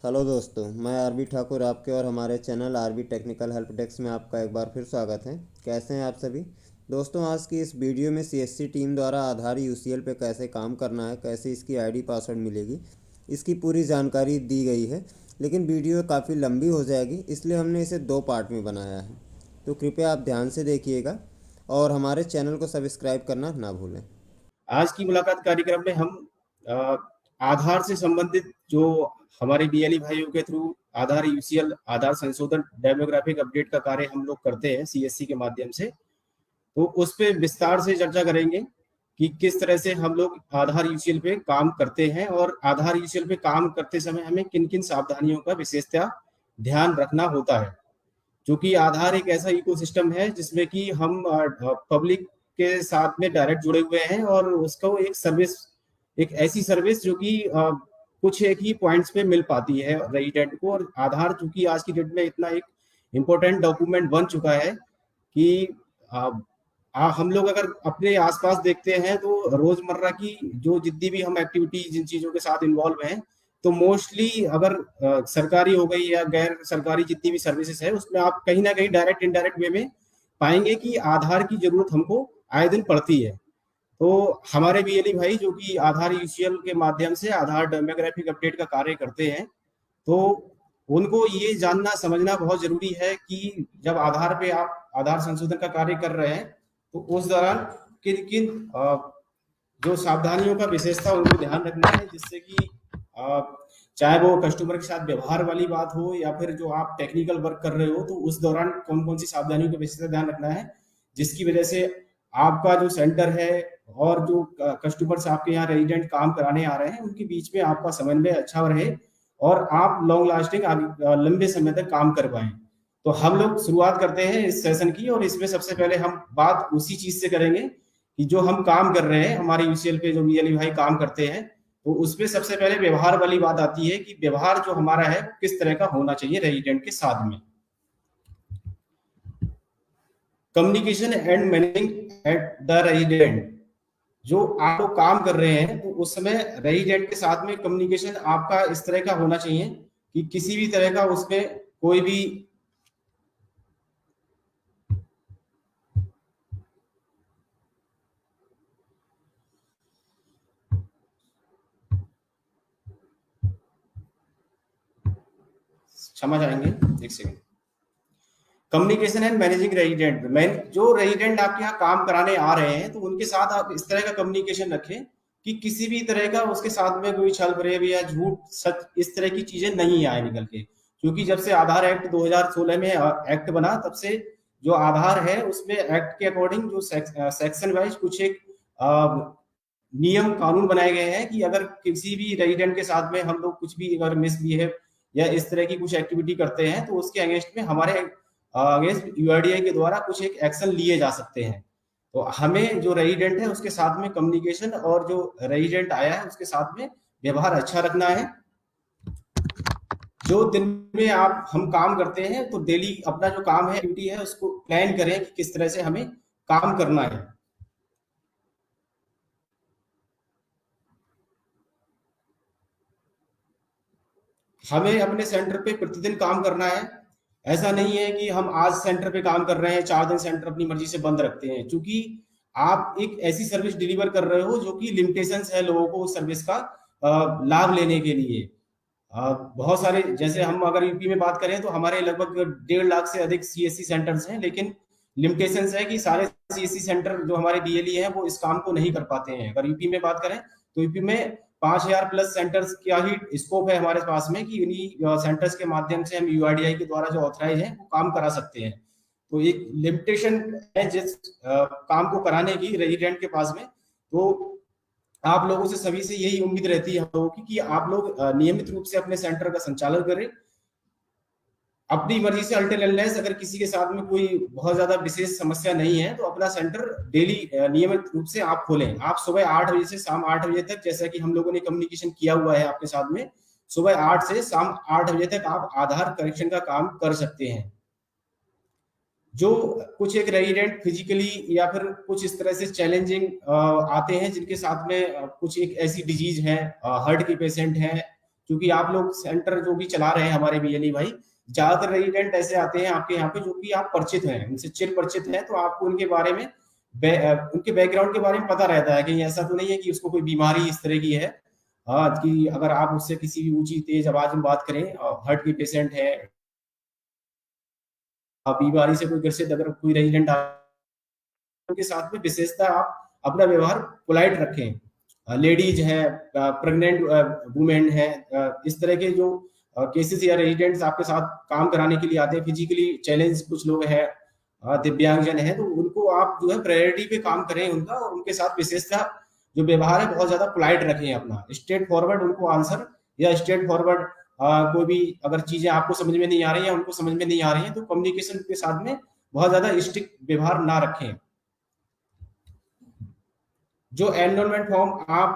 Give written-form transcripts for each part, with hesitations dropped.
Hello दोस्तों, मैं RB Thakur आपके और हमारे channel RB technical help desk में आपका एक बार फिर स्वागत है। कैसे हैं आप सभी दोस्तों? आज की इस वीडियो में सीएससी टीम द्वारा आधार यूसीएल पे कैसे काम करना है, कैसे इसकी आईडी पासवर्ड मिलेगी, इसकी पूरी जानकारी दी गई है। लेकिन वीडियो काफ़ी लंबी हो जाएगी, इसलिए हमने इसे 2 पार्ट में बनाया है। तो कृपया आप ध्यान से देखिएगा और हमारे चैनल को सब्सक्राइब करना ना भूलें। आज की मुलाकात कार्यक्रम में हम अ, आधार से संबंधित जो हमारे बीएलई भाइयों के थ्रू आधार यूसीएल आधार संशोधन डेमोग्राफिक अपडेट का कार्य हम लोग करते हैं सीएससी के माध्यम से। तो उस पे विस्तार से चर्चा करेंगे कि किस तरह से हम लोग आधार यूसीएल पे काम करते हैं और आधार यूसीएल पे काम करते समय हमें किन किन सावधानियों का विशेषतः ध्यान रखना होता है। क्योंकि आधार एक ऐसा इकोसिस्टम है जिसमें कि हम पब्लिक के साथ में डायरेक्ट जुड़े हुए हैं और उसको एक सर्विस, एक ऐसी सर्विस जो कि कुछ एक ही पॉइंट्स पे मिल पाती है रेजिडेंट को। और आधार चूंकि आज की डेट में इतना एक इम्पोर्टेंट डॉक्यूमेंट बन चुका है कि अ, हम लोग अगर अपने आसपास देखते हैं तो रोजमर्रा की जो जितनी भी हम एक्टिविटी जिन चीजों के साथ इन्वॉल्व हैं, तो मोस्टली अगर सरकारी हो गई या गैर सरकारी जितनी भी सर्विसेज है उसमें आप कहीं ना कहीं डायरेक्ट इनडायरेक्ट वे में पाएंगे कि आधार की जरूरत हमको आए दिन पड़ती है। तो हमारे बीएलई भाई जो कि आधार यूसीएल के माध्यम से आधार डेमोग्राफिक अपडेट का कार्य करते हैं, तो उनको ये जानना समझना बहुत जरूरी है कि जब आधार पे आप आधार संशोधन का कार्य कर रहे हैं तो उस दौरान किन किन जो सावधानियों का विशेषता उनको ध्यान रखना है, जिससे कि चाहे वो कस्टमर के साथ व्यवहार वाली बात हो या फिर जो आप टेक्निकल वर्क कर रहे हो, तो उस दौरान कौन कौन सी सावधानियों का विशेषता ध्यान रखना है, जिसकी वजह से आपका जो सेंटर है और जो कस्टमर्स आपके यहाँ रेजिडेंट काम कराने आ रहे हैं उनके बीच में आपका समन्वय अच्छा रहे और आप लॉन्ग लास्टिंग लंबे समय तक काम कर पाए। तो हम लोग शुरुआत करते हैं इस सेशन की, और इसमें सबसे पहले हम बात उसी चीज से करेंगे कि जो हम काम कर रहे हैं, हमारे यूसीएल पे जो बीएलई भाई काम करते हैं, तो उसमें सबसे पहले व्यवहार वाली बात आती है कि व्यवहार जो हमारा है किस तरह का होना चाहिए रेजिडेंट के साथ में। Communication and managing at the resident, जो आप लोग काम कर रहे हैं तो उस समय रेजिडेंट के साथ में कम्युनिकेशन आपका इस तरह का होना चाहिए कि किसी भी तरह का उसमें कोई भी क्षमा चाहेंगे, एक second. Communication and managing resident, जो रेजिडेंट आपके यहाँ काम कराने आ रहे हैं तो उनके साथ आप इस तरह का कम्युनिकेशन रखें कि किसी भी तरह का उसके साथ में कोई छल फरेब या झूठ सच इस तरह की चीजें नहीं आए निकल के। क्योंकि जब से आधार एक्ट 2016 में एक्ट बना, तब से जो आधार है उसमें एक्ट के अकॉर्डिंग जो सेक्शन वाइज कुछ एक नियम कानून बनाए गए हैं कि अगर किसी भी रेजिडेंट के साथ में हम लोग कुछ भी अगर मिसबिहेव या इस तरह की कुछ एक्टिविटी करते हैं तो उसके अगेंस्ट में हमारे अगेंस्ट यूआईडीआई के द्वारा कुछ एक एक्शन लिए जा सकते हैं। तो हमें जो रेजिडेंट है उसके साथ में कम्युनिकेशन और जो रेजिडेंट आया है उसके साथ में व्यवहार अच्छा रखना है। जो दिन में आप हम काम करते हैं तो डेली अपना जो काम है ड्यूटी है उसको प्लान करें कि किस तरह से हमें काम करना है। हमें अपने सेंटर पे प्रतिदिन काम करना है। ऐसा नहीं है कि हम आज सेंटर पे काम कर रहे हैं, 4 दिन सेंटर अपनी मर्जी से बंद रखते हैं, क्योंकि आप एक ऐसी सर्विस डिलीवर कर रहे हो जो कि लिमिटेशंस है लोगों को उस सर्विस का लाभ लेने के लिए। बहुत सारे, जैसे हम अगर यूपी में बात करें तो हमारे लगभग 1.5 लाख से अधिक सीएससी सेंटर्स हैं, लेकिन लिमिटेशंस है कि सारे सीएससी सेंटर जो हमारे डीएलई हैं वो इस काम को नहीं कर पाते हैं। अगर यूपी में बात करें तो यूपी में 5,000 प्लस सेंटर्स का ही स्कोप है हमारे पास में कि इन्हीं सेंटर्स के माध्यम से हम यूआईडीआई के द्वारा जो ऑथराइज है वो काम करा सकते हैं। तो एक लिमिटेशन है जिस काम को कराने की रेजिडेंट के पास में। तो आप लोगों से सभी से यही उम्मीद रहती है हम लोगों की कि आप लोग नियमित रूप से अपने सेंटर का संचालन करें। अपनी मर्जी से अल्टरनेस अगर किसी के साथ में कोई बहुत ज्यादा विशेष समस्या नहीं है तो अपना सेंटर डेली नियमित रूप से आप खोलें। आप सुबह 8 बजे से शाम 8 बजे तक, जैसा कि हम लोगों ने कम्युनिकेशन किया हुआ है आपके साथ में, सुबह 8 से शाम 8 बजे तक आप आधार करेक्शन का काम कर सकते हैं। जो कुछ एक रेजिडेंट फिजिकली या फिर कुछ इस तरह से चैलेंजिंग आते हैं जिनके साथ में कुछ एक ऐसी डिजीज है, हार्ट के पेशेंट हैं, क्योंकि आप लोग सेंटर जो भी चला रहे हैं हमारे बीएलई भाई, ज्यादातर रेजिडेंट ऐसे आते हैं आपके यहाँ पे जो कि आप परिचित हैं, उनसे चिर परिचित हैं, तो आपको उनके बारे में उनके बैकग्राउंड के बारे में पता रहता है कि ऐसा तो नहीं है कि उसको कोई बीमारी इस तरह की है। हाँ, कि अगर आप उससे किसी भी ऊंची तेज आवाज में बात करें, हार्ट की पेशेंट है, बीमारी से कोई ग्रसित अगर कोई रेजिडेंट के साथ में विशेषता आप अपना व्यवहार पोलाइट रखें। लेडीज है, प्रेग्नेंट वुमेन है, इस तरह के जो केसेस या रेजिडेंट्स आपके साथ काम कराने के लिए आते हैं, फिजिकली चैलेंज कुछ लोग हैं, दिव्यांगजन है, तो उनको आप जो है प्रायोरिटी पे काम करें उनका, और उनके साथ विशेषता जो व्यवहार है बहुत ज्यादा पोलाइट रखें, अपना स्ट्रेट फॉरवर्ड उनको आंसर, या स्ट्रेट फॉरवर्ड कोई भी अगर चीजें आपको समझ में नहीं आ रही है, उनको समझ में नहीं आ रही है, तो कम्युनिकेशन के साथ में बहुत ज्यादा स्ट्रिक्ट व्यवहार ना रखें। जो एनरोलमेंट फॉर्म आप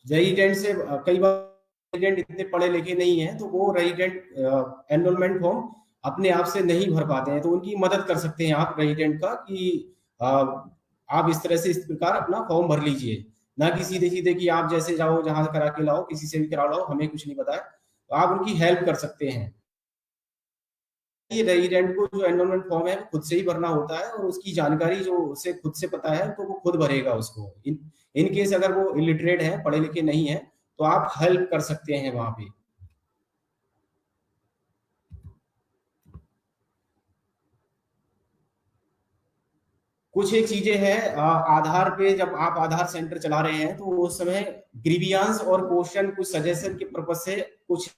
रेजिडेंट से कई बार रेजिडेंट इतने पढ़े लिखे नहीं है, तो वो रेजिडेंट एनरोलमेंट फॉर्म अपने आप से नहीं भर पाते हैं, तो उनकी मदद कर सकते हैं आप रेजिडेंट का कि आप इस तरह से इस प्रकार अपना फॉर्म भर लीजिए, ना कि सीधे सीधे कि आप जैसे जाओ जहां करा के लाओ, किसी से भी करा लाओ, हमें कुछ नहीं पता है, तो आप उनकी हेल्प कर सकते हैं। रेजिडेंट को जो एनरोलमेंट फॉर्म है खुद से ही भरना होता है, और उसकी जानकारी जो उसे खुद से पता है तो वो खुद भरेगा उसको। इन केस अगर वो इलिटरेट है, पढ़े लिखे नहीं है, तो आप हेल्प कर सकते हैं वहां पे। कुछ एक चीजें हैं आधार पे, जब आप आधार सेंटर चला रहे हैं तो उस समय ग्रीवियांस और क्वेश्चन कुछ सजेशन के पर्पज से कुछ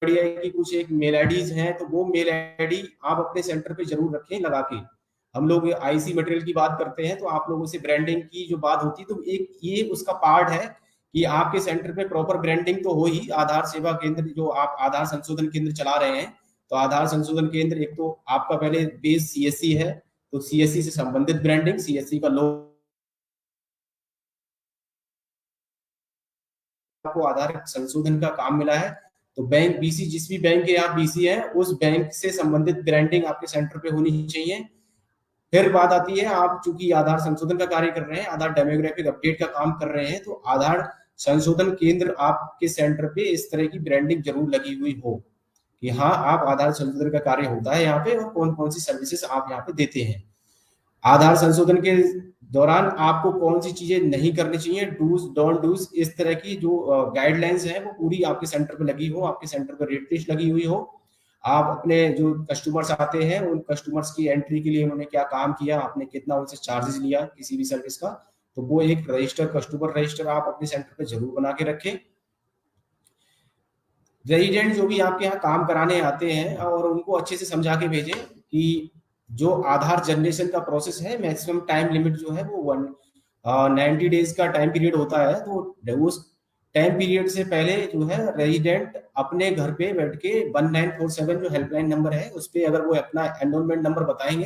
बढ़िया है कि कुछ एक मेल आईडीज हैं, तो वो मेल आईडी आप अपने सेंटर पे जरूर रखें लगा के। हम लोग आईसी मटेरियल की बात करते हैं, तो आप लोगों से ब्रांडिंग की जो बात होती है, तो एक ये उसका पार्ट है कि आपके सेंटर पे प्रॉपर ब्रांडिंग तो हो ही। आधार सेवा केंद्र जो आप आधार संशोधन केंद्र चला रहे हैं, तो आधार संशोधन केंद्र एक तो आपका पहले बेस सीएससी है, तो सीएससी से संबंधित ब्रांडिंग, सीएससी का लोगो को आधार संशोधन का काम मिला है, तो बैंक बीसी, जिस भी बैंक के आप बीसी हैं, उस बैंक से संबंधित ब्रांडिंग आपके सेंटर पे होनी चाहिए। फिर बात आती है, आप चूंकि आधार संशोधन का कार्य कर रहे हैं, आधार डेमोग्राफिक अपडेट का काम कर रहे हैं, तो आधार संशोधन केंद्र आपके सेंटर पे इस तरह की ब्रांडिंग जरूर लगी हुई हो कि हाँ, आप आधार संशोधन का कार्य होता है यहाँ पे, और कौन कौन सी सर्विसेज आप यहाँ पे देते हैं। आधार संशोधन के दौरान आपको कौन सी चीजें नहीं करनी चाहिए, डूज डोंट डूज, इस तरह की जो गाइडलाइंस है वो पूरी आपके सेंटर पे लगी हो, आपके सेंटर पे रेट लिस्ट लगी हुई हो। आप अपने जो कस्टमर्स आते हैं, उन कस्टमर्स की एंट्री के लिए उन्होंने क्या काम किया, आपने कितना उनसे चार्जेस लिया किसी भी सर्विस का, तो वो एक रजिस्टर, कस्टमर रजिस्टर आप अपने सेंटर पे जरूर बना के रखें। रेजिडेंट जो भी आपके यहाँ काम कराने आते हैं, और उनको अच्छे से समझा के भेजें कि जो आधार जनरेशन का प्रोसेस है, मैक्सिमम टाइम लिमिट जो है वो 90 डेज का टाइम पीरियड होता है, तो उस टाइम पीरियड से पहले जो है रेजिडेंट अपने घर पे बैठ के 1947 जो हेल्पलाइन नंबर है, उस पर अगर वो अपना एनरोलमेंट नंबर बताएंगे,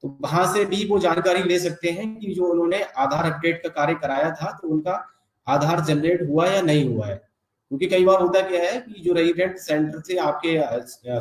तो वहां से भी वो जानकारी ले सकते हैं कि जो उन्होंने आधार अपडेट का कार्य कराया था, तो उनका आधार जनरेट हुआ या नहीं हुआ है। क्योंकि कई बार होता क्या है कि जो रेजिडेंट सेंटर से आपके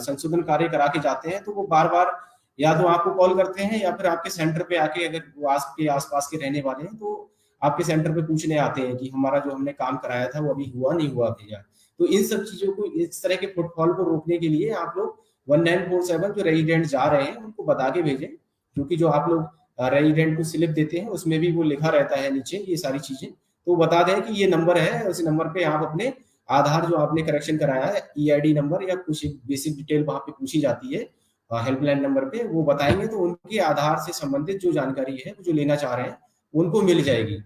संशोधन कार्य करा के जाते हैं, तो वो बार बार या तो आपको कॉल करते हैं, या फिर आपके सेंटर पे आके, अगर वो आपके आसपास के रहने वाले हैं, तो आपके सेंटर पे पूछने आते हैं कि हमारा जो हमने काम कराया था वो अभी हुआ नहीं हुआ भैया। तो इन सब चीजों को, इस तरह के फुटफॉल को रोकने के लिए आप लोग 1947 जो रेजिडेंट जा रहे हैं उनको बता के भेजें, क्योंकि जो आप लोग रेजिडेंट को स्लिप देते हैं उसमें भी वो लिखा रहता है नीचे ये सारी चीजें, तो बता दें कि ये नंबर है, उस नंबर पे आप अपने आधार जो आपने करेक्शन कराया है, ईआईडी नंबर या कुछ बेसिक डिटेल वहां पे पूछी जाती है हेल्पलाइन नंबर पे, वो बताएंगे, तो उनके आधार से संबंधित जो जानकारी है, जो लेना चाह रहे हैं, उनको मिल जाएगी।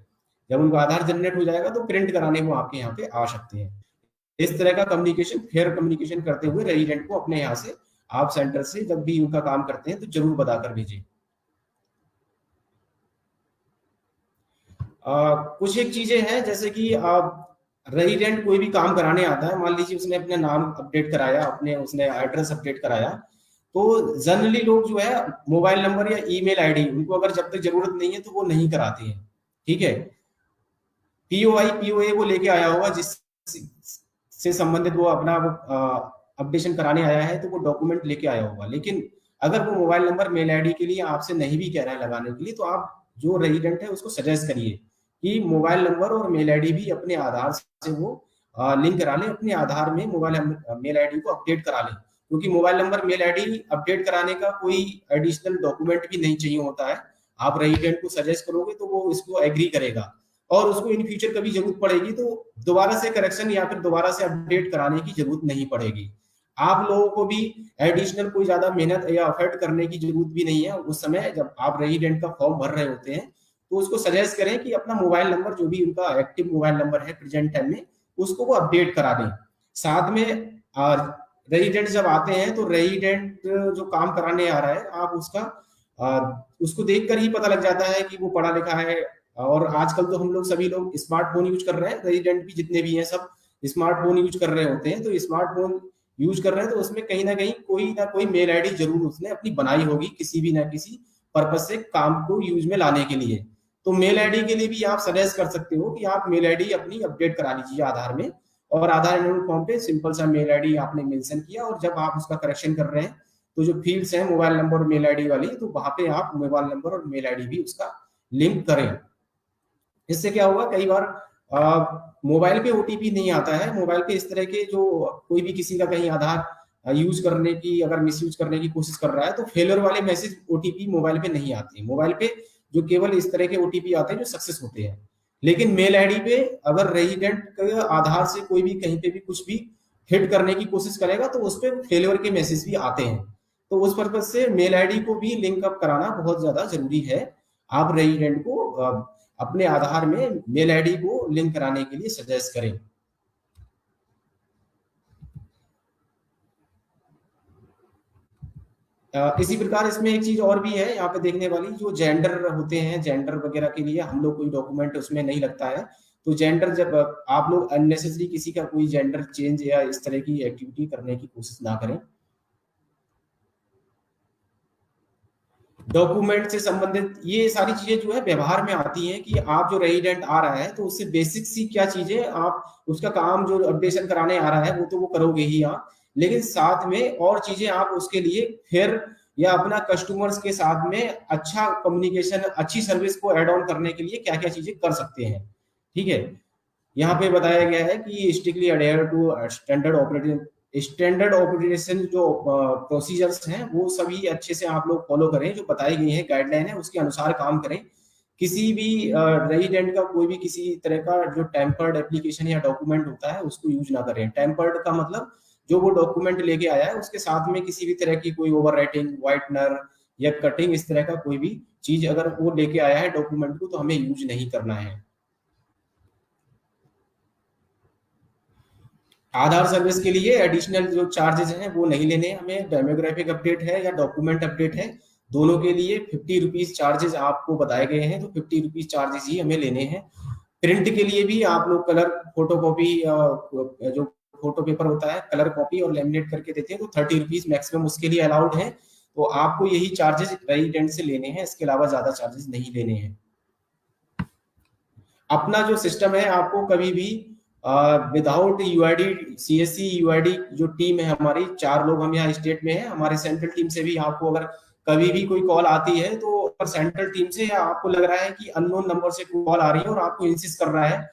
जब उनका आधार जनरेट हो जाएगा, तो प्रिंट कराने वो आपके यहाँ पे आ सकते हैं। इस तरह का कम्युनिकेशन, फेयर कम्युनिकेशन करते हुए रेजिडेंट को अपने यहाँ से, आप सेंटर से जब भी उनका काम करते हैं, तो जरूर बताकर भेजिए। कुछ एक चीजें हैं, जैसे कि रेजिडेंट कोई भी काम कराने आता है, मान लीजिए उसने अपना नाम अपडेट कराया, अपने उसने एड्रेस अपडेट कराया, तो जनरली लोग जो है मोबाइल नंबर या ईमेल आईडी, उनको अगर जब तक जरूरत नहीं है तो वो नहीं कराते हैं, ठीक है। पीओए वो लेके आया होगा, जिस से संबंधित वो अपना वो अपडेशन कराने आया है, तो वो डॉक्यूमेंट लेके आया होगा। लेकिन अगर वो मोबाइल नंबर, मेल आईडी के लिए आपसे नहीं भी कह रहा है लगाने के लिए, तो आप जो रेजिडेंट है उसको सजेस्ट करिए कि मोबाइल नंबर और मेल आईडी भी अपने आधार से वो लिंक करा ले, अपने आधार में मोबाइल मेल आईडी को अपडेट करा ले, क्योंकि mobile number mail ID update कराने का कोई एडिशनल डॉक्यूमेंट भी नहीं चाहिए होता है। आप रेजिडेंट को सजेस्ट करोगे तो वो इसको एग्री करेगा, और उसको इन फ्यूचर कभी जरूरत पड़ेगी तो दोबारा से करेक्शन या फिर दोबारा से अपडेट कराने की जरूरत नहीं पड़ेगी। आप लोगों को भी एडिशनल कोई ज्यादा मेहनत या एफर्ट करने की जरूरत भी नहीं है। उस समय जब आप रेजिडेंट का फॉर्म भर रहे होते हैं तो उसको सजेस्ट करें कि अपना मोबाइल नंबर जो भी उनका एक्टिव मोबाइल नंबर है प्रेजेंट टाइम में, उसको वो अपडेट करा दें। साथ में रेजिडेंट जब आते हैं तो रेजिडेंट जो काम कराने आ रहा है, आप उसको देखकर ही पता लग जाता है कि वो पढ़ा लिखा है। और आजकल तो हम लोग सभी लोग स्मार्टफोन यूज कर रहे हैं, रेजिडेंट भी जितने भी हैं सब स्मार्टफोन यूज कर रहे होते हैं। तो स्मार्टफोन यूज कर रहे हैं तो उसमें कहीं ना कोई मेल आईडी जरूर उसने अपनी बनाई होगी किसी भी ना किसी पर्पज से काम को यूज में लाने के लिए। तो मेल आईडी के लिए भी आप सजेस्ट कर सकते हो कि आप मेल आईडी अपनी अपडेट करा लीजिए आधार में, और आधार एनरोल फॉर्म पे सिंपल सा मेल आईडी आपने मेंशन किया, और जब आप उसका करेक्शन कर रहे हैं तो जो फील्ड्स हैं मोबाइल नंबर और मेल आईडी वाली, तो वहां पे आप मोबाइल नंबर और मेल आईडी भी उसका लिंक करें। इससे क्या होगा, कई बार मोबाइल पे ओटीपी नहीं आता है, मोबाइल पे इस तरह के जो कोई भी किसी का कहीं आधार यूज करने की अगर मिसयूज करने की कोशिश कर रहा है तो फेलियर वाले मैसेज ओटीपी मोबाइल पे नहीं आते। मोबाइल पे जो केवल इस तरह के ओटीपी आते हैं जो सक्सेस होते हैं, लेकिन मेल आईडी पे अगर रेजिडेंट के आधार से कोई भी कहीं पे भी कुछ भी हिट करने की कोशिश करेगा तो उस पर फेलियर के मैसेज भी आते हैं। तो उस पर्पज से मेल आईडी को भी लिंक अप कराना बहुत ज्यादा जरूरी है। आप रेजिडेंट को अपने आधार में मेल आईडी को लिंक कराने के लिए सजेस्ट करें। इसी प्रकार इसमें एक चीज और भी है यहाँ पे देखने वाली, जो जेंडर होते हैं, जेंडर वगैरह के लिए हम लोग कोई डॉक्यूमेंट उसमें नहीं लगता है। तो जेंडर जब आप लोग अननेसेसरी किसी का कोई जेंडर चेंज या इस तरह की एक्टिविटी करने की कोशिश ना करें। डॉक्यूमेंट से संबंधित ये सारी चीजें जो है व्यवहार में आती हैं कि आप जो रेजिडेंट आ रहा है तो उससे बेसिक सी क्या चीजें आप उसका काम जो अपडेशन कराने आ रहा है वो तो वो करोगे ही आप, लेकिन साथ में और चीजें आप उसके लिए फिर या अपना कस्टमर्स के साथ में अच्छा कम्युनिकेशन, अच्छी सर्विस को एड ऑन करने के लिए क्या क्या चीजें कर सकते हैं। ठीक है, यहाँ पे बताया गया है कि strictly adhere to standard operation जो प्रोसीजर्स हैं वो सभी अच्छे से आप लोग फॉलो करें, जो बताई गई है गाइडलाइन है उसके अनुसार काम करें। किसी भी रेजिडेंट का कोई भी किसी तरह का जो टेम्पर्ड एप्लीकेशन या डॉक्यूमेंट होता है उसको यूज ना करें। टेम्पर्ड का मतलब जो वो डॉक्यूमेंट लेके आया है उसके साथ में किसी भी तरह की कोई ओवर राइटिंग, व्हाइटनर या कटिंग, इस तरह का कोई भी चीज अगर वो लेके आया है डॉक्यूमेंट को तो हमें यूज नहीं करना है। आधार सर्विस के लिए एडिशनल जो चार्जेस हैं वो नहीं लेने हमें। डेमोग्राफिक अपडेट है या डॉक्यूमेंट अपडेट है, दोनों के लिए 50 रुपीज चार्जेस आपको बताए गए हैं, तो 50 रुपीज चार्जेस ही हमें लेने हैं। प्रिंट के लिए भी आप लोग कलर फोटोकॉपी जो फोटो पेपर होता है कलर कॉपी और लेमिनेट करके देते हैं तो 30 रुपीज मैक्सिमम उसके लिए अलाउड है। तो आपको यही चार्जेस रेजिडेंट से लेने हैं, इसके अलावा ज्यादा चार्जेस नहीं लेने हैं। अपना जो सिस्टम है आपको कभी भी विदाउट यूआईडी, सीएससी यूआईडी जो टीम है हमारी, 4 लोग हम यहाँ स्टेट में हैं, हमारे सेंट्रल टीम से भी आपको अगर कभी भी कोई कॉल आती है तो सेंट्रल टीम से या आपको लग रहा है कि अननोन नंबर से कॉल आ रही है और आपको इंसिस्ट कर रहा है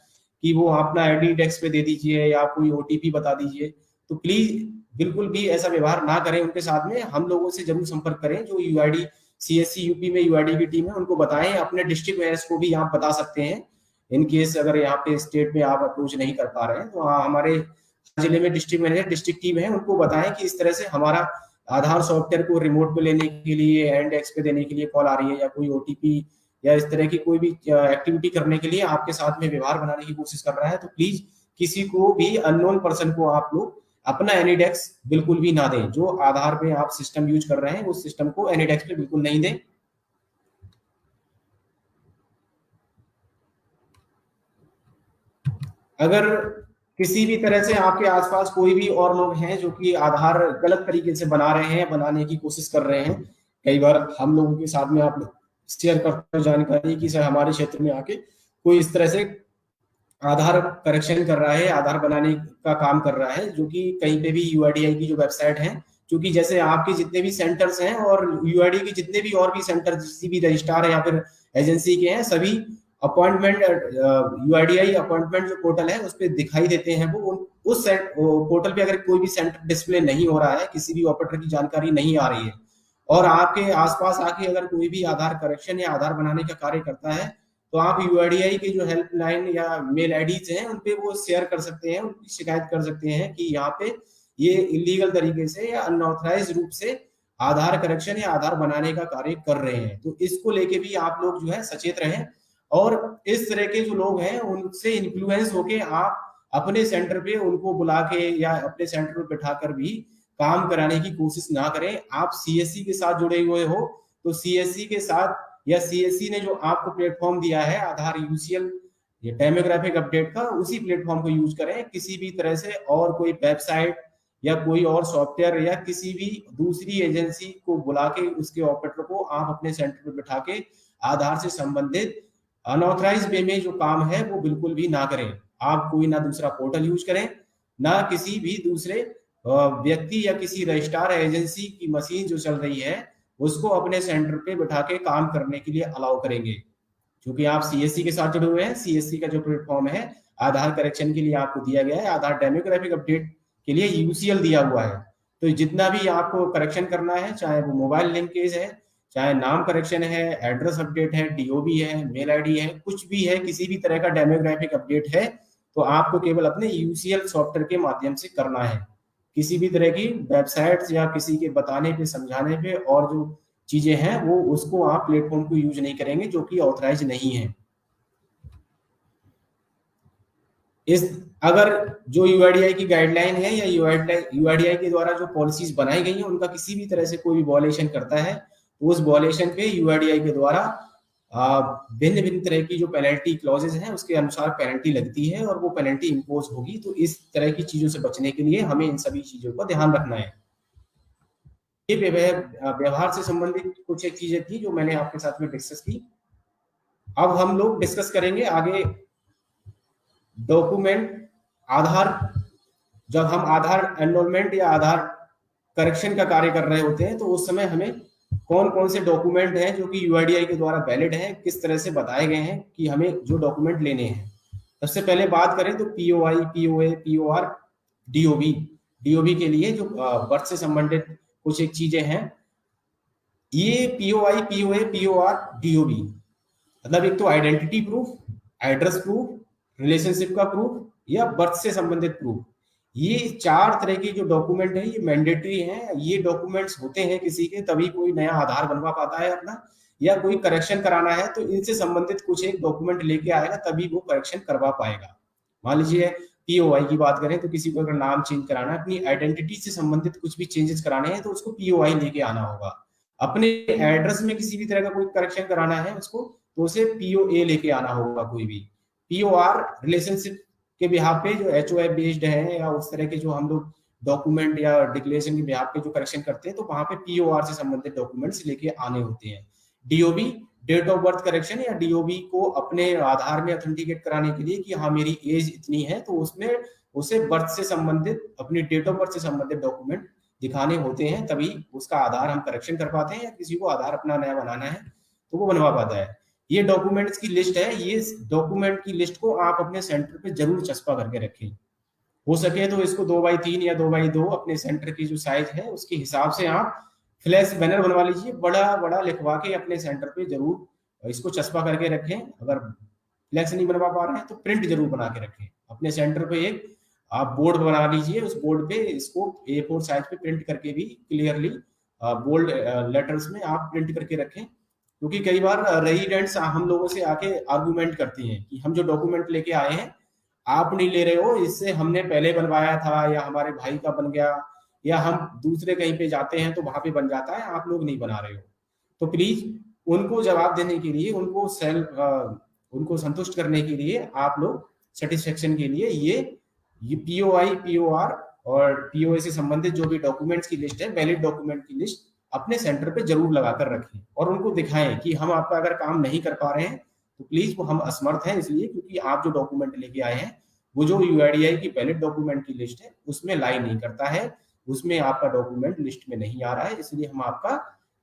कि वो अपना आईडी डेस्क पे दे दीजिए या कोई ओटीपी बता दीजिए, तो प्लीज बिल्कुल भी ऐसा व्यवहार ना करें उनके साथ में। हम लोगों से जरूर संपर्क करें, जो यूआईडी सीएससी यूपी में यूआईडी की टीम है उनको बताएं। अपने डिस्ट्रिक्ट मैनेजर को भी आप बता सकते हैं इन केस अगर यहाँ पे स्टेट में आप अप्रोच नहीं कर पा रहे हैं, तो हमारे जिले में डिस्ट्रिक्ट मैनेजर, डिस्ट्रिक्ट टीम है, उनको बताएं कि इस तरह से हमारा आधार सॉफ्टवेयर को रिमोट पे लेने के लिए, हैंड डेस्क पे देने के लिए कॉल आ रही है, या कोई ओटीपी या इस तरह की कोई भी एक्टिविटी करने के लिए आपके साथ में व्यवहार बनाने की कोशिश कर रहा है, तो प्लीज किसी को भी अननोन पर्सन को आप लोग अपना एनीडेक्स बिल्कुल भी ना दें। जो आधार पे आप सिस्टम यूज कर रहे हैं उस सिस्टम को एनीडेक्स पे बिल्कुल नहीं दें। अगर किसी भी तरह से आपके आसपास कोई भी और लोग हैं जो कि आधार गलत तरीके से बना रहे हैं, बनाने की कोशिश कर रहे हैं, कई बार हम लोगों के साथ में आप शेयर करते हो जानकारी कि सर हमारे क्षेत्र में आके कोई इस तरह से आधार करेक्शन कर रहा है, आधार बनाने का काम कर रहा है, जो कि कहीं पे भी यूआईडीआई की जो वेबसाइट है, क्योंकि जैसे आपके जितने भी सेंटर्स हैं और यूआईडी के जितने भी और भी सेंटर, किसी भी रजिस्ट्रार या फिर एजेंसी के हैं, सभी अपॉइंटमेंट यूआईडीआई अपॉइंटमेंट जो पोर्टल है उस पर दिखाई देते हैं। वो उस पोर्टल पे अगर कोई भी सेंटर डिस्प्ले नहीं हो रहा है, किसी भी ऑपरेटर की जानकारी नहीं आ रही है, और आपके आसपास आके अगर कोई भी आधार करेक्शन या आधार बनाने का कार्य करता है, तो आप यूआईडीआई के जो हेल्पलाइन या मेल आईडीज हैं उन पे वो शेयर कर सकते हैं, उनकी शिकायत कर सकते हैं कि यहाँ पे ये इलीगल तरीके से या अनऑथराइज रूप से आधार करेक्शन या आधार बनाने का कार्य कर रहे हैं। तो इसको लेके भी आप लोग जो है सचेत रहें, और इस तरह के जो लोग हैं उनसे इन्फ्लुएंस होके आप अपने सेंटर पे उनको बुला के या अपने सेंटर पे बैठाकर भी काम कराने की कोशिश ना करें। आप सीएससी के साथ जुड़े हुए हो तो सीएससी के साथ, या सीएससी ने जो आपको प्लेटफॉर्म दिया है आधार यूसीएल ये डेमोग्राफिक अपडेट का, उसी प्लेटफॉर्म को यूज करें। किसी भी तरह से और कोई वेबसाइट या कोई और सॉफ्टवेयर या किसी भी दूसरी एजेंसी को बुला के उसके ऑपरेटर को आप अपने सेंटर पे बैठा के आधार से संबंधित अनऑथराइज वे में जो काम है वो बिल्कुल भी ना करें। आप कोई ना दूसरा पोर्टल यूज करें, ना किसी भी दूसरे व्यक्ति या किसी रजिस्ट्रार एजेंसी की मशीन जो चल रही है उसको अपने सेंटर पे बैठा के काम करने के लिए अलाउ करेंगे। क्योंकि आप सीएससी के साथ जुड़े हुए हैं, सीएससी का जो प्लेटफॉर्म है आधार करेक्शन के लिए आपको दिया गया है, आधार डेमोग्राफिक अपडेट के लिए यूसीएल दिया हुआ है। तो जितना भी आपको करेक्शन करना है, चाहे वो मोबाइल लिंकेज है, चाहे नाम करेक्शन है, एड्रेस अपडेट है, डीओबी है, मेल आईडी है, कुछ भी है, किसी भी तरह का डेमोग्राफिक अपडेट है, तो आपको केवल अपने यूसीएल सॉफ्टवेयर के माध्यम से करना है। किसी भी तरह की वेबसाइट्स या किसी के बताने पे, समझाने पे और जो चीजें हैं वो उसको आप प्लेटफॉर्म को यूज नहीं करेंगे जो कि ऑथराइज नहीं है। इस अगर जो यूआईडीआई की गाइडलाइन है या यूआईडीआई के द्वारा जो पॉलिसीज बनाई गई हैं उनका किसी भी तरह से कोई भी वॉयलेशन करता है तो उस वॉयलेशन पे यूआईडीआई के द्वारा भिन्न भिन्न तरह की जो पेनल्टी क्लॉजेज हैं उसके अनुसार पेनल्टी लगती है और वो पेनल्टी इम्पोज होगी। तो इस तरह की चीजों से बचने के लिए हमें इन सभी चीजों का ध्यान रखना है। ये व्यवहार से संबंधित कुछ एक चीजें थी जो मैंने आपके साथ में डिस्कस की। अब हम लोग डिस्कस करेंगे आगे डॉक्यूमेंट आधार। जब हम आधार एनरोलमेंट या आधार करेक्शन का कार्य कर रहे होते हैं तो उस समय हमें कौन कौन से डॉक्यूमेंट हैं जो कि यूआईडीआई के द्वारा वैलिड हैं, किस तरह से बताए गए हैं कि हमें जो डॉक्यूमेंट लेने हैं। सबसे पहले बात करें तो पीओआई, पीओए, पीओआर, डीओबी। डीओबी के लिए जो बर्थ से संबंधित कुछ एक चीजें हैं, ये पीओआई, पीओए, पीओआर, डीओबी मतलब एक तो identity proof, address proof, relationship का प्रूफ या बर्थ से संबंधित प्रूफ। ये चार तरह के जो डॉक्यूमेंट है ये मैंडेटरी हैं। ये डॉक्यूमेंट्स होते हैं किसी के, तभी कोई नया आधार बनवा पाता है अपना, या कोई करेक्शन कराना है तो इनसे संबंधित कुछ एक डॉक्यूमेंट लेके आएगा तभी वो करेक्शन करवा पाएगा। मान लीजिए पीओआई की बात करें तो किसी को अगर नाम चेंज कराना है, अपनी आइडेंटिटी से संबंधित कुछ भी चेंजेस कराने हैं तो उसको पीओआई लेके आना होगा। अपने एड्रेस में किसी भी तरह का कोई करेक्शन कराना है उसको तो उसे पीओए लेके आना होगा कोई भी। पीओआर रिलेशनशिप के बिहाफ पे जो एचओएफ बेस्ड है या उस तरह के जो हम लोग डॉक्यूमेंट या डिक्लेरेशन के बिहाफ पे जो करेक्शन करते हैं तो वहां पे पीओआर से संबंधित डॉक्यूमेंट्स लेके आने होते हैं। DOB date of birth correction, या डीओबी को अपने आधार में ऑथेंटिकेट कराने के लिए कि हाँ मेरी एज इतनी है तो उसमें उसे बर्थ से संबंधित, अपनी डेट ऑफ बर्थ से संबंधित डॉक्यूमेंट दिखाने होते हैं, तभी उसका आधार हम करेक्शन कर पाते हैं, या किसी को आधार अपना नया बनाना है तो वो बनवा पाता है। ये डॉक्यूमेंट्स की लिस्ट है। ये डॉक्यूमेंट की लिस्ट को आप अपने सेंटर पे जरूर चस्पा करके रखें। हो सके तो इसको 2x3 या 2x2 अपने सेंटर की जो साइज है उसके हिसाब से आप फ्लैश बैनर बनवा लीजिए, बड़ा बड़ा लिखवा के अपने सेंटर पे जरूर इसको चस्पा करके रखें। अगर फ्लैक्स नहीं बनवा पा रहे हैं तो प्रिंट जरूर बना के रखें। अपने सेंटर पे एक आप बोर्ड बना लीजिए, उस बोर्ड पे इसको A4 साइज पे प्रिंट करके भी क्लियरली बोल्ड लेटर्स में आप प्रिंट करके रखें। क्योंकि कई बार रेजिडेंट्स हम लोगों से आके आर्गुमेंट करती हैं कि हम जो डॉक्यूमेंट लेके आए हैं आप नहीं ले रहे हो, इससे हमने पहले बनवाया था या हमारे भाई का बन गया, या हम दूसरे कहीं पे जाते हैं तो वहां पे बन जाता है, आप लोग नहीं बना रहे हो। तो प्लीज उनको जवाब देने के लिए, उनको संतुष्ट करने के लिए आप लोग सेटिस्फेक्शन के लिए ये पीओआई, पीओआर और पीओए से संबंधित जो भी डॉक्यूमेंट्स की लिस्ट है, वैलिड डॉक्यूमेंट की लिस्ट अपने सेंटर पे जरूर लगाकर रखें और उनको दिखाएं कि हम आपका अगर काम नहीं कर पा रहे हैं तो प्लीज वो हम असमर्थ हैं इसलिए क्योंकि आप जो डॉक्यूमेंट लेके आए हैं वो जो यूआईडीआई की वैलिड डॉक्यूमेंट की लिस्ट है उसमें लाई नहीं करता है, उसमें आपका डॉक्यूमेंट लिस्ट में नहीं आ रहा है, इसलिए हम आपका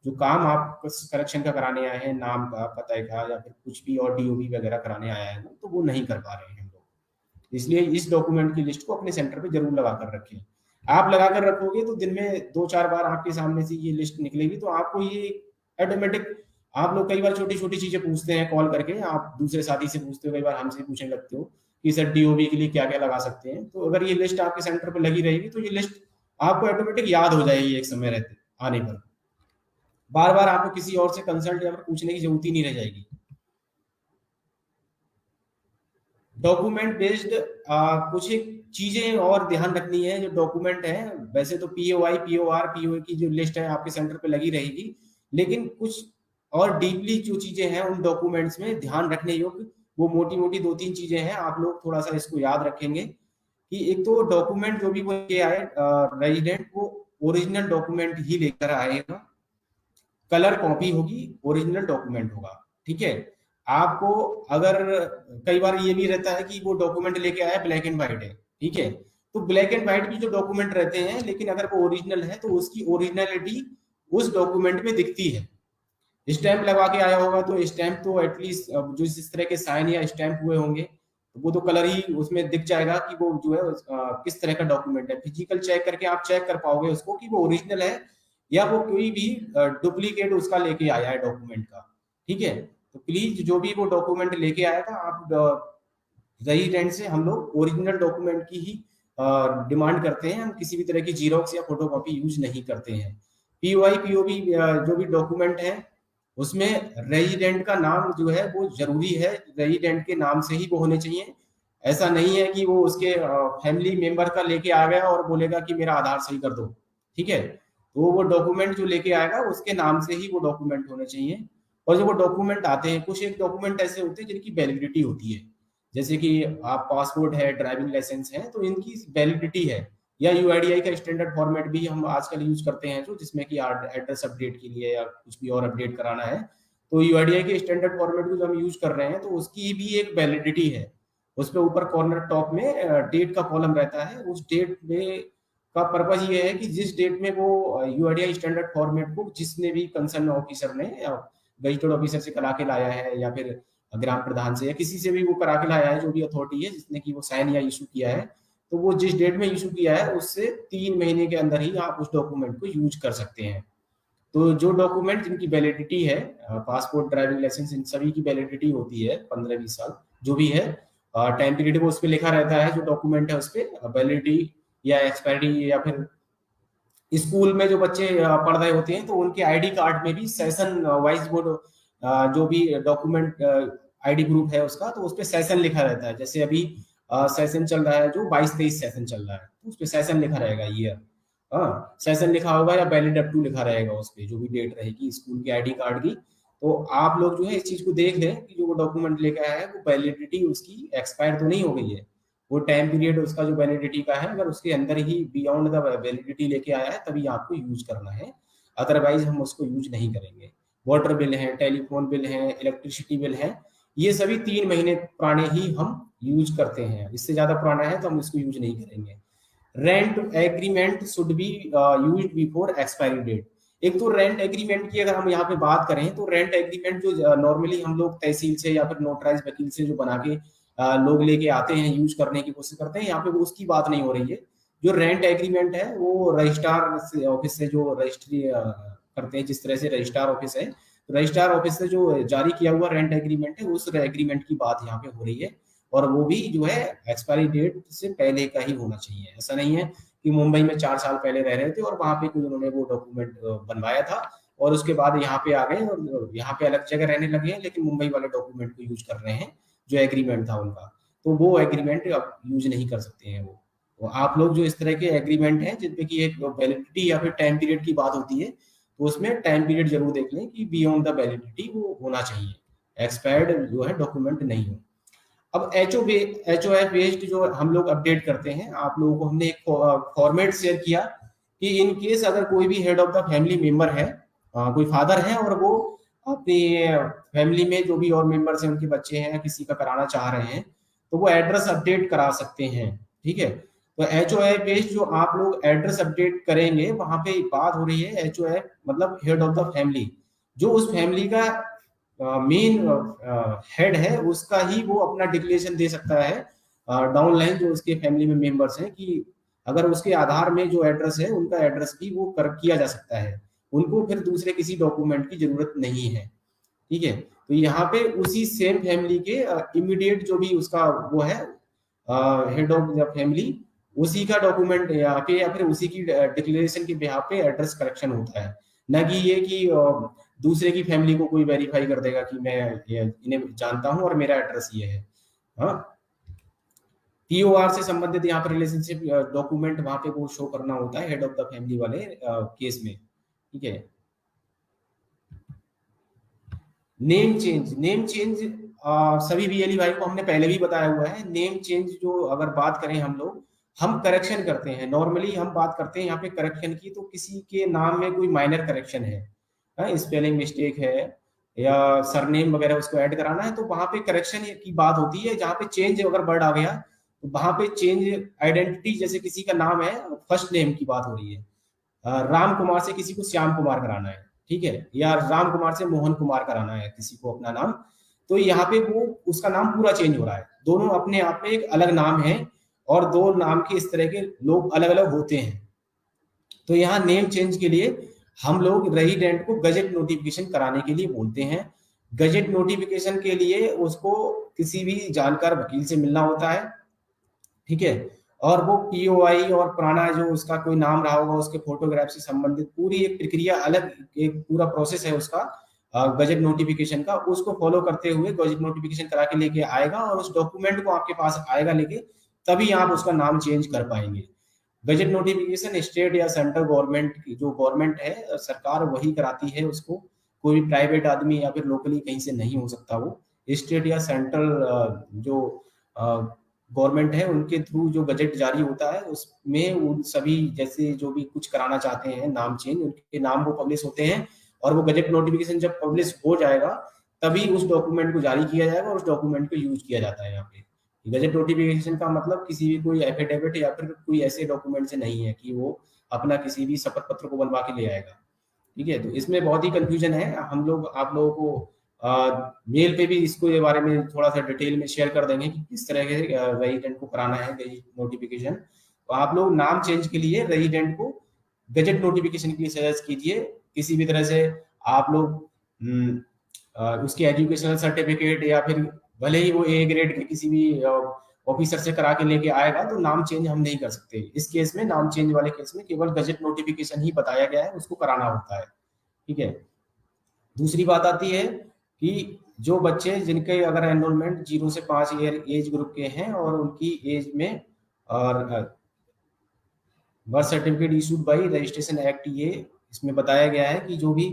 जो काम आप करेक्शन का कराने आए हैं, नाम का, पता का, या फिर कुछ भी और डीओबी वगैरह कराने आया है ना, तो वो नहीं कर पा रहे हैं हम लोग। इसलिए इस डॉक्यूमेंट की लिस्ट को अपने सेंटर पे जरूर लगा कर रखें। आप लगा कर रखोगे तो दिन में 2-4 बार आपके सामने से ये लिस्ट निकलेगी, तो आपको ये ऑटोमेटिक, आप लोग कई बार छोटी छोटी चीजें पूछते हैं कॉल करके, आप दूसरे साथी से पूछते हो, कई बार हमसे पूछने लगते हो कि सर डीओबी के लिए क्या क्या लगा सकते हैं। तो अगर ये लिस्ट आपके सेंटर पर लगी रहेगी तो ये लिस्ट आपको ऑटोमेटिक याद हो जाएगी एक समय रहते आने पर। बार बार आपको किसी और से कंसल्ट या फिर पूछने की जरूरत ही नहीं रह जाएगी। डॉक्यूमेंट बेस्ड कुछ एक चीजें और ध्यान रखनी है। जो डॉक्यूमेंट है, वैसे तो पीओआई, पीओआर, पीओए की जो लिस्ट है आपके सेंटर पे लगी रहेगी, लेकिन कुछ और डीपली जो चीजें हैं उन डॉक्यूमेंट्स में ध्यान रखने योग्य, वो मोटी मोटी 2-3 चीजें हैं। आप लोग थोड़ा सा इसको याद रखेंगे कि एक तो डॉक्यूमेंट जो भी वो लेके आए रेजिडेंट, वो ओरिजिनल डॉक्यूमेंट ही लेकर आएगा, कलर कॉपी होगी, ओरिजिनल डॉक्यूमेंट होगा। ठीक है। आपको अगर कई बार ये भी रहता है कि वो डॉक्यूमेंट लेके आया ब्लैक एंड व्हाइट है, ठीक है, तो ब्लैक एंड व्हाइट भी जो डॉक्यूमेंट रहते हैं, लेकिन अगर वो ओरिजिनल है तो उसकी ओरिजिनलिटी उस डॉक्यूमेंट में दिखती है। स्टैंप लगा के आया होगा तो स्टैंप तो एटलीस्ट जो इस तरह के साइन या स्टैंप हुए होंगे, तो वो तो कलर ही उसमें दिख जाएगा कि वो जो है किस तरह का डॉक्यूमेंट है। फिजिकल चेक करके आप चेक कर पाओगे उसको कि वो ओरिजिनल है या वो कोई भी डुप्लीकेट उसका लेके आया है डॉक्यूमेंट का। ठीक है। तो प्लीज जो भी वो डॉक्यूमेंट लेके आया था, आप रेजिडेंट से हम लोग ओरिजिनल डॉक्यूमेंट की ही डिमांड करते हैं। हम किसी भी तरह की जीरोक्स या फोटोकॉपी यूज नहीं करते हैं। पीओआई, पीओबी जो भी डॉक्यूमेंट है, उसमें रेजिडेंट का नाम जो है वो जरूरी है, रेजिडेंट के नाम से ही वो होने चाहिए। ऐसा नहीं है कि वो उसके फैमिली मेंबर का लेके आ गया और बोलेगा कि मेरा आधार सही कर दो। ठीक है। तो वो डॉक्यूमेंट जो लेके आएगा उसके नाम से ही वो डॉक्यूमेंट होने चाहिए। और जो वो डॉक्यूमेंट आते हैं, कुछ एक डॉक्यूमेंट ऐसे होते हैं जिनकी वैलिडिटी होती है, जैसे कि आप पासपोर्ट है, ड्राइविंग लाइसेंस है, तो इनकी वैलिडिटी है। या यूआईडीआई का स्टैंडर्ड फॉर्मेट भी हम आजकल यूज करते हैं, जो जिसमें कि एड्रेस अपडेट के लिए या कुछ भी और अपडेट कराना है, तो यूआईडीआई के स्टैंडर्ड फॉर्मेट को जो हम यूज कर रहे हैं, तो उसकी भी एक वैलिडिटी है। उस पर ऊपर कॉर्नर टॉप में डेट का कॉलम रहता है। उस डेट में का पर्पज ये है कि जिस डेट में वो यूआईडीआई स्टैंडर्ड फॉर्मेट को जिसने भी कंसर्न ऑफिसर ने, गजटेड ऑफिसर से करा के लाया है, या फिर ग्राम प्रधान से या किसी से भी वो करा के लाया है, जो भी अथॉरिटी है जिसने की वो साइन या इशू किया है, तो वो जिस डेट में इशू किया है उससे 3 महीने के अंदर ही आप उस डॉक्यूमेंट को यूज कर सकते हैं। तो जो डॉक्यूमेंट जिनकी वैलिडिटी है, पासपोर्ट, ड्राइविंग लाइसेंस, इन सभी की वैलिडिटी होती है 15-20 साल, जो भी है टाइम पीरियड वो उस पर लिखा रहता है, जो डॉक्यूमेंट है उस पर वैलिडिटी या एक्सपायरी। या फिर स्कूल में जो बच्चे पढ़ रहे होते हैं, तो उनके आईडी कार्ड में भी सेशन वाइज वो जो भी डॉक्यूमेंट आईडी ग्रुप है उसका, तो उस पर सेशन लिखा रहता है। जैसे अभी सेशन चल रहा है जो 22-23 सेशन चल रहा है, तो उस पर सेशन लिखा रहेगा ईयर, हाँ सेशन लिखा होगा, या वैलिड अप टू लिखा रहेगा उस पर, जो भी डेट रहेगी स्कूल के आईडी कार्ड की। तो आप लोग जो है इस चीज को देख लें कि जो वो डॉक्यूमेंट लेकर आया है वो वैलिडिटी उसकी एक्सपायर तो नहीं हो गई है। वो टाइम पीरियड उसका जो वैलिडिटी का है, अगर उसके अंदर ही बियॉन्ड द वैलिडिटी लेके आया है, तभी आपको यूज करना है, अदरवाइज हम उसको यूज नहीं करेंगे। वाटर बिल है, टेलीफोन बिल है, इलेक्ट्रिसिटी बिल है, ये सभी 3 महीने पुराने ही हम यूज करते हैं। इससे ज्यादा पुराना है तो हम इसको यूज नहीं करेंगे। Rent agreement should be used before expiry date. एक तो रेंट एग्रीमेंट की अगर हम यहाँ पे बात करें, तो रेंट एग्रीमेंट जो नॉर्मली हम लोग तहसील से या फिर नोटराइज वकील से जो बना के लोग लेके आते हैं, यूज करने की कोशिश करते हैं, यहाँ पे वो उसकी बात नहीं हो रही है। जो रेंट एग्रीमेंट है वो रजिस्ट्रार ऑफिस से जो रजिस्ट्री करते हैं, जिस तरह से रजिस्ट्रार ऑफिस है, तो रजिस्ट्रार ऑफिस से जो जारी किया हुआ रेंट एग्रीमेंट है, उस एग्रीमेंट की बात यहाँ पे हो रही है। और वो भी जो है एक्सपायरी डेट से पहले का ही होना चाहिए। ऐसा नहीं है कि मुंबई में 4 साल पहले रह रहे थे और वहां पे कोई उन्होंने वो डॉक्यूमेंट बनवाया था और उसके बाद यहाँ पे आ गए और यहाँ पे अलग जगह रहने लगे हैं, लेकिन मुंबई वाले डॉक्यूमेंट को यूज कर रहे हैं जो एग्रीमेंट था उनका, तो वो एग्रीमेंट आप यूज नहीं कर सकते हैं। वो तो आप लोग जो इस तरह के एग्रीमेंट हैं जिनपे की एक वैलिडिटी या फिर टाइम पीरियड की बात होती है, तो उसमें टाइम पीरियड जरूर देख लें कि बियॉन्ड द वैलिडिटी वो होना चाहिए, एक्सपायर्ड जो है डॉक्यूमेंट नहीं हो। अब एचओएफ बेस्ड जो हम लोग अपडेट करते हैं, आप लोगों को हमने एक फॉर्मेट शेयर किया कि इन केस अगर कोई भी head of the family member है, कोई फादर है और वो अपनी फैमिली में जो भी और मेंबर्स हैं, उनके बच्चे हैं, किसी का कराना चाह रहे हैं, तो वो एड्रेस अपडेट करा सकते हैं। ठीक है। तो तो HOF बेस्ड जो आप लोग एड्रेस अपडेट करेंगे, वहां पे बात हो रही है HOF मतलब हेड ऑफ द फैमिली, जो उस फैमिली का मेन हेड है, उसका ही वो अपना डिक्लेरेशन दे सकता है डाउन लाइन जो उसके फैमिली में मेंबर्स हैं, कि अगर उसके आधार में जो एड्रेस है उनका एड्रेस भी वो कर किया जा सकता है, उनको फिर दूसरे किसी डॉक्यूमेंट की जरूरत नहीं है। ठीक है, तो यहाँ पे उसी सेम फैमिली के इमीडिएट जो भी उसका वो है हेड ऑफ द फैमिली, उसी का डॉक्यूमेंट यहाँ पे या फिर उसी की डिक्लेरेशन के बिहाफ पे एड्रेस करेक्शन होता है, ना कि ये कि दूसरे की फैमिली को कोई वेरीफाई कर देगा कि मैं इन्हें जानता हूं और मेरा एड्रेस ये है। हाँ, POR से संबंधित यहाँ पर रिलेशनशिप डॉक्यूमेंट वहां पे वो शो करना होता है हेड ऑफ द फैमिली वाले केस में। ठीक है, नेम चेंज सभी VLE भाई को हमने पहले भी बताया हुआ है। नेम चेंज जो अगर बात करें हम लोग, हम करेक्शन करते हैं, नॉर्मली हम बात करते हैं यहाँ पे करेक्शन की, तो किसी के नाम में कोई माइनर करेक्शन है, स्पेलिंग मिस्टेक है या सरनेम वगैरह उसको ऐड कराना है, तो वहां पे करेक्शन की बात होती है। जहाँ पे चेंज अगर वर्ड आ गया तो वहां पे चेंज आइडेंटिटी, जैसे किसी का नाम है, फर्स्ट नेम की बात हो रही है, राम कुमार से किसी को श्याम कुमार कराना है, ठीक है, या राम कुमार से मोहन कुमार कराना है किसी को अपना नाम, तो यहाँ पे वो उसका नाम पूरा चेंज हो रहा है। दोनों अपने आप में एक अलग नाम है और दो नाम के इस तरह के लोग अलग अलग होते हैं। तो यहाँ नेम चेंज के लिए हम लोग रेजिडेंट को गजेट नोटिफिकेशन कराने के लिए बोलते हैं। गजेट नोटिफिकेशन के लिए उसको किसी भी जानकार वकील से मिलना होता है। ठीक है, और वो POI और पुराना जो उसका कोई नाम रहा होगा, उसके फोटोग्राफ से संबंधित पूरी एक प्रक्रिया, अलग एक पूरा प्रोसेस है उसका गजेट नोटिफिकेशन का, उसको फॉलो करते हुए गजेट नोटिफिकेशन करा के लेके आएगा और उस डॉक्यूमेंट को आपके पास आएगा लेके, तभी आप उसका नाम चेंज कर पाएंगे। गजेट नोटिफिकेशन स्टेट या सेंट्रल गवर्नमेंट की, जो गवर्नमेंट है सरकार, वही कराती है उसको, कोई भी प्राइवेट आदमी या फिर लोकली कहीं से नहीं हो सकता। वो स्टेट या सेंट्रल जो गवर्नमेंट है उनके थ्रू जो बजट जारी होता है, उसमें उन सभी जैसे जो भी कुछ कराना चाहते हैं नाम चेंज, उनके नाम वो पब्लिश होते हैं, और वो गजट नोटिफिकेशन जब पब्लिश हो जाएगा तभी उस डॉक्यूमेंट को जारी किया जाएगा और उस डॉक्यूमेंट को यूज किया जाता है। यहाँ पे गजट नोटिफिकेशन का मतलब किसी भी कोई एफिडेविट या फिर कोई ऐसे डॉक्यूमेंट से नहीं है कि वो अपना किसी भी शपथ पत्र को बनवा के ले आएगा। ठीक है, तो इसमें बहुत ही कंफ्यूजन है, हम लोग आप लोगों को मेल पे भी इसको ये बारे में थोड़ा सा डिटेल में शेयर कर देंगे कि किस तरह के रेजिडेंट को कराना है गजट नोटिफिकेशन। तो आप लोग नाम चेंज के लिए रेजिडेंट को गजट नोटिफिकेशन के लिए सजेस्ट कीजिए। किसी भी तरह से आप लोग उसकी एजुकेशनल सर्टिफिकेट या फिर भले ही वो A ग्रेड के किसी भी ऑफिसर से करा के लेके आएगा, तो नाम चेंज हम नहीं कर सकते। इस केस में, नाम चेंज वाले केस में, केवल गजट नोटिफिकेशन ही बताया गया है, उसको कराना होता है। ठीक है, दूसरी बात आती है कि जो बच्चे जिनके अगर एनरोलमेंट 0 से 5 ईयर एज ग्रुप के हैं और उनकी एज में और birth certificate issued by registration act, ये इसमें बताया गया है कि जो भी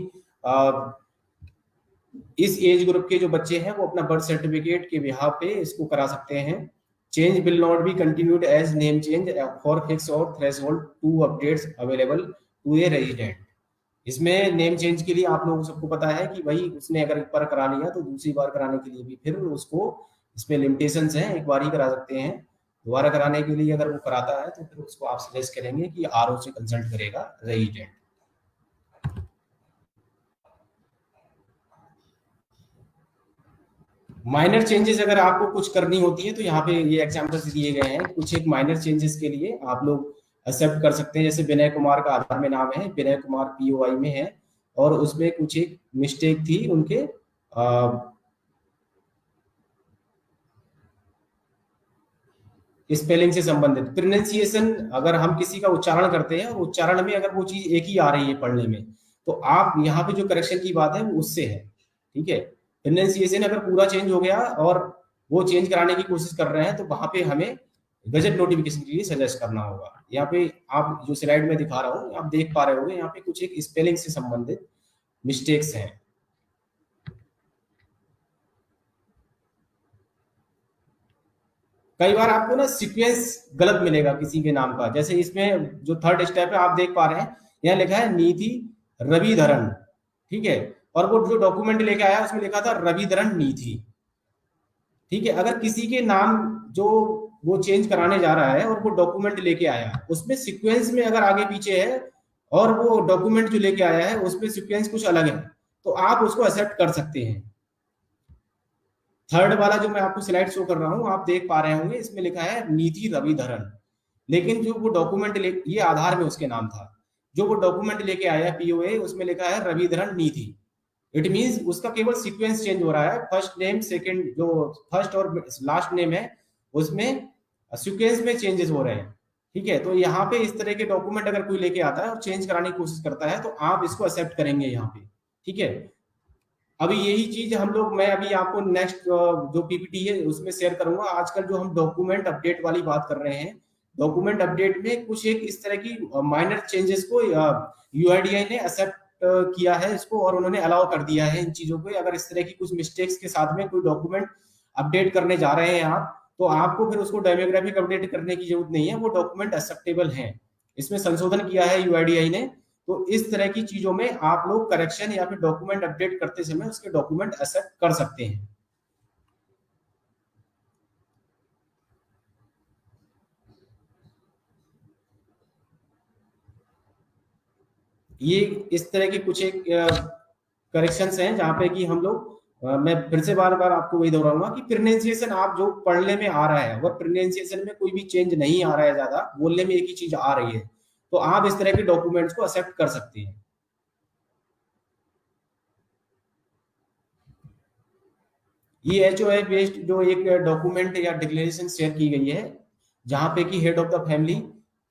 इस एज ग्रुप के जो बच्चे हैं वो अपना बर्थ सर्टिफिकेट के बिहाफ पे इसको करा सकते हैं। Change will not be continued as name change for fix और threshold to updates available to a resident. इसमें नेम चेंज के लिए आप लोगों सबको पता है कि भाई उसने अगर एक बार करा लिया तो दूसरी बार कराने के लिए भी फिर उसको, इसमें लिमिटेशंस हैं, एक बार ही करा सकते हैं। दोबारा कराने के लिए अगर वो कराता है तो फिर उसको आप सजेस्ट करेंगे कि RO से कंसल्ट करेगा रेजिडेंट। माइनर चेंजेस अगर आपको कुछ करनी होती है तो यहाँ पे ये एग्जांपल्स दिए गए हैं। कुछ एक माइनर चेंजेस के लिए आप लोग एक्सेप्ट कर सकते हैं, जैसे विनय कुमार का आधार में नाम है, विनय कुमार POI में है, और उसमें कुछ एक मिस्टेक थी उनके स्पेलिंग से संबंधित। प्रोनाउंसिएशन, अगर हम किसी का उच्चारण करते हैं और उच्चारण में अगर वो चीज एक ही आ रही है पढ़ने में, तो आप यहाँ पे जो करेक्शन की बात है वो उससे है। ठीक है, प्रोनाउंसिएशन अगर पूरा चेंज हो गया और वो चेंज कराने की कोशिश कर रहे हैं तो वहां पे हमें गजट नोटिफिकेशन के लिए सजेस्ट करना होगा। यहाँ पे आप जो स्लाइड में दिखा रहा हूँ आप देख पा रहे होंगे, यहाँ पे कुछ एक स्पेलिंग से संबंधित मिस्टेक्स हैं। कई बार आपको ना सीक्वेंस गलत मिलेगा किसी के नाम का, जैसे इसमें जो थर्ड स्टेप है आप देख पा रहे हैं, यहाँ लिखा है नीति रविधरन। ठीक है, और वो जो डॉक्यूमेंट लेके आया उसमें लिखा था रविधरन नीति। ठीक है, अगर किसी के नाम जो वो चेंज कराने जा रहा है और वो डॉक्यूमेंट लेके आया, उसमें सीक्वेंस में अगर आगे पीछे है और वो डॉक्यूमेंट जो लेके आया है उसमें सीक्वेंस कुछ अलग है, तो आप उसको एक्सेप्ट कर सकते हैं। थर्ड वाला जो मैं आपको स्लाइड शो कर रहा हूं, आप देख पा रहे होंगे, इसमें लिखा है नीति रविधरन, लेकिन जो वो डॉक्यूमेंट ये आधार में उसके नाम था, जो वो डॉक्यूमेंट लेके आया पीओए उसमें लिखा है रविधरन नीति। इट मींस उसका केवल सीक्वेंस चेंज हो रहा है, फर्स्ट नेम सेकंड, जो फर्स्ट और लास्ट नेम है उसमें सीक्वेंस में चेंजेस हो रहे हैं। ठीक है, तो यहाँ पे इस तरह के डॉक्यूमेंट अगर कोई लेके आता है और चेंज कराने की कोशिश करता है तो आप इसको एक्सेप्ट करेंगे यहाँ पे। ठीक है, अभी यही चीज हम लोग, मैं अभी आपको नेक्स्ट जो पीपीटी है उसमें शेयर करूंगा। आजकल जो हम डॉक्यूमेंट अपडेट वाली बात कर रहे हैं, डॉक्यूमेंट अपडेट में कुछ एक इस तरह की माइनर चेंजेस को यूआईडीआई ने एक्सेप्ट किया है इसको, और उन्होंने अलाउ कर दिया है इन चीजों को। अगर इस तरह की कुछ मिस्टेक्स के साथ में कोई डॉक्यूमेंट अपडेट करने जा रहे हैं आप, तो आपको फिर उसको डेमोग्राफिक अपडेट करने की जरूरत नहीं है, वो डॉक्यूमेंट एक्सेप्टेबल है। इसमें संशोधन किया है यूआईडीआई ने, तो इस तरह की चीजों में आप लोग करेक्शन या फिर डॉक्यूमेंट अपडेट करते समय उसके डॉक्यूमेंट एक्सेप्ट कर सकते हैं। ये इस तरह के कुछ एक करेक्शंस हैं जहां पे कि हम लोग मैं फिर से बार बार आपको वही दोहराऊंगा कि प्रोनाउंसिएशन आप जो पढ़ने में आ रहा है वह प्रोनाउंसिएशन में कोई भी चेंज नहीं आ रहा है, ज्यादा बोलने में एक ही चीज आ रही है, तो आप इस तरह के डॉक्यूमेंट्स को एक्सेप्ट कर सकते हैं। ये एचओए बेस्ड जो एक डॉक्यूमेंट या डिक्लेरेशन शेयर की गई है, जहां पे कि हेड ऑफ द फैमिली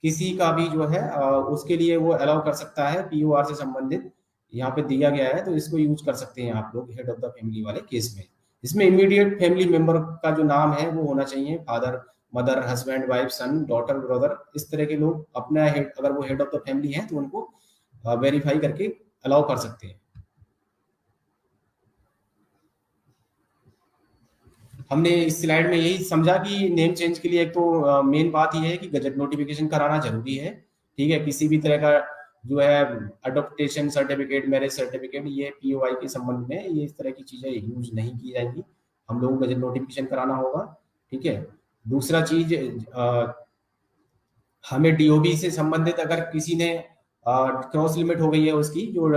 किसी का भी जो है उसके लिए वो अलाउ कर सकता है, पीओआर से संबंधित यहाँ पे दिया गया है, तो इसको यूज कर सकते हैं आप लोग हेड ऑफ द फैमिली वाले केस में। इसमें इमीडिएट फैमिली मेंबर का जो नाम है वो होना चाहिए, फादर, मदर, हस्बैंड, वाइफ, सन, डॉटर, ब्रदर, इस तरह के लोग अपना हेड, अगर वो हेड ऑफ द फैमिली है तो उनको वेरीफाई करके अलाउ कर सकते हैं। हमने इस स्लाइड में यही समझा कि नेम चेंज के लिए एक तो मेन बात यह है कि गजट नोटिफिकेशन कराना जरूरी है। ठीक है, किसी भी तरह का जो है अडॉप्टेशन सर्टिफिकेट, मैरिज सर्टिफिकेट, ये पीओआई के संबंध में ये इस तरह की चीजें यूज नहीं की जाएंगी, हम लोगों को गजट नोटिफिकेशन कराना होगा। ठीक है, दूसरा चीज, हमें डीओबी से संबंधित अगर किसी ने क्रॉस लिमिट हो गई है उसकी जो